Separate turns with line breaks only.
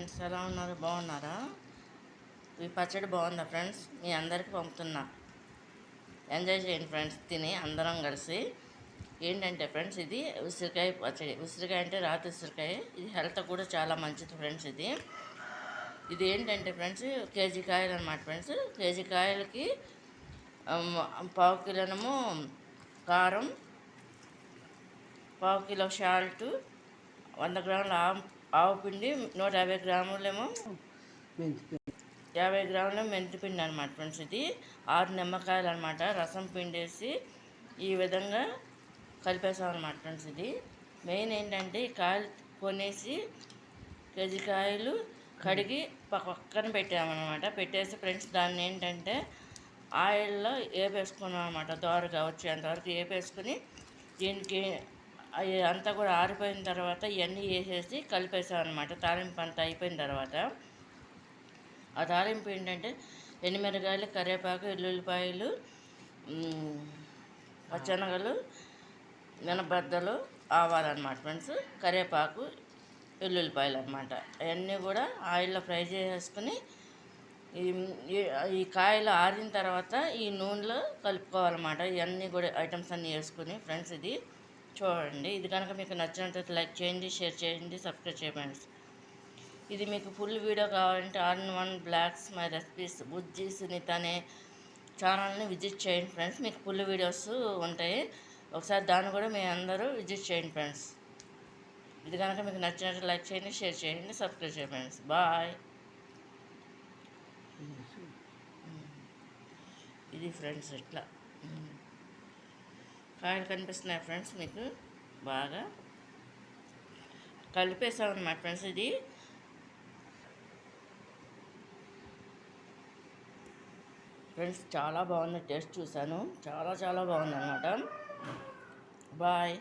Friends, ఎలా ఉన్నారు? బాగున్నారా? ఈ పచ్చడి బాగుందా ఫ్రెండ్స్? మీ అందరికి పంపుతున్నా, ఎంజాయ్ చేయండి ఫ్రెండ్స్. తిని అందరం కలిసి. ఏంటంటే ఫ్రెండ్స్, ఇది ఉసిరికాయ పచ్చడి. ఉసిరికాయ అంటే రాతి ఉసిరికాయ. ఇది హెల్త్ కూడా చాలా మంచిది ఫ్రెండ్స్. ఇది ఏంటంటే ఫ్రెండ్స్, కేజీ కాయలు అనమాట ఫ్రెండ్స్. కేజీ కాయలకి పావు కిలోనేమో కారం, పావు కిలో సాల్ట్, 100 గ్రాముల ఆవు పిండి, 150 గ్రాములేమో 50 గ్రాముల మెంతిపిండి అనమాట ఫ్రెండ్స్. ఇది 6 నిమ్మకాయలు అనమాట. రసం పిండేసి ఈ విధంగా కలిపేసాం అనమాట ఫ్రెండ్స్. ఇది మెయిన్ ఏంటంటే, ఈ కాయలు కొనేసి కేజీ కాయలు కడిగి పక్కన పెట్టామన్నమాట. పెట్టేసి ఫ్రెండ్స్, దాన్ని ఏంటంటే ఆయిల్లో వేపేసుకున్నాం అనమాట. దోరగా వచ్చేంతవరకు వేపేసుకుని, దీనికి అంతా కూడా ఆరిపోయిన తర్వాత ఇవన్నీ వేసేసి కలిపేసాం అనమాట. తాలింపు అంతా అయిపోయిన తర్వాత, ఆ తాలింపు ఏంటంటే ఎండుమిరకాయలు, కరివేపాకు, ఎల్లుల్లిపాయలు, పచ్చనగలు, మినపబద్దలు, ఆవాలన్నమాట ఫ్రెండ్స్. కరివేపాకు, వెల్లుల్లిపాయలు అనమాట. అవన్నీ కూడా ఆయిల్లో ఫ్రై చేసేసుకుని, ఈ కాయలు ఆరిన తర్వాత ఈ నూనెలో కలుపుకోవాలన్నమాట. ఇవన్నీ కూడా ఐటమ్స్ అన్నీ వేసుకుని ఫ్రెండ్స్. ఇది చూడండి. ఇది కనుక మీకు నచ్చినట్లయితే లైక్ చేయండి, షేర్ చేయండి, సబ్స్క్రైబ్ చేయండి. ఇది మీకు ఫుల్ వీడియో కావాలంటే All-in-One బ్లాగ్స్ మై రెసిపీస్ బుజ్జి సునీత అనే ఛానల్ని విజిట్ చేయండి ఫ్రెండ్స్. మీకు ఫుల్ వీడియోస్ ఉంటాయి. ఒకసారి దాన్ని కూడా మీ అందరూ విజిట్ చేయండి ఫ్రెండ్స్. ఇది కనుక మీకు నచ్చినట్టు లైక్ చేయండి, షేర్ చేయండి, సబ్స్క్రైబ్ చేయండి ఫ్రెండ్స్. బాయ్. ఇది ఫ్రెండ్స్ ఇట్లా కాయలు కనిపిస్తున్నాయి ఫ్రెండ్స్. మీకు బాగా కలిపేసామన్నమాట ఫ్రెండ్స్. ఇది ఫ్రెండ్స్ చాలా బాగుంది. టేస్ట్ చూశాను, చాలా బాగుంది అన్నమాట. బాయ్.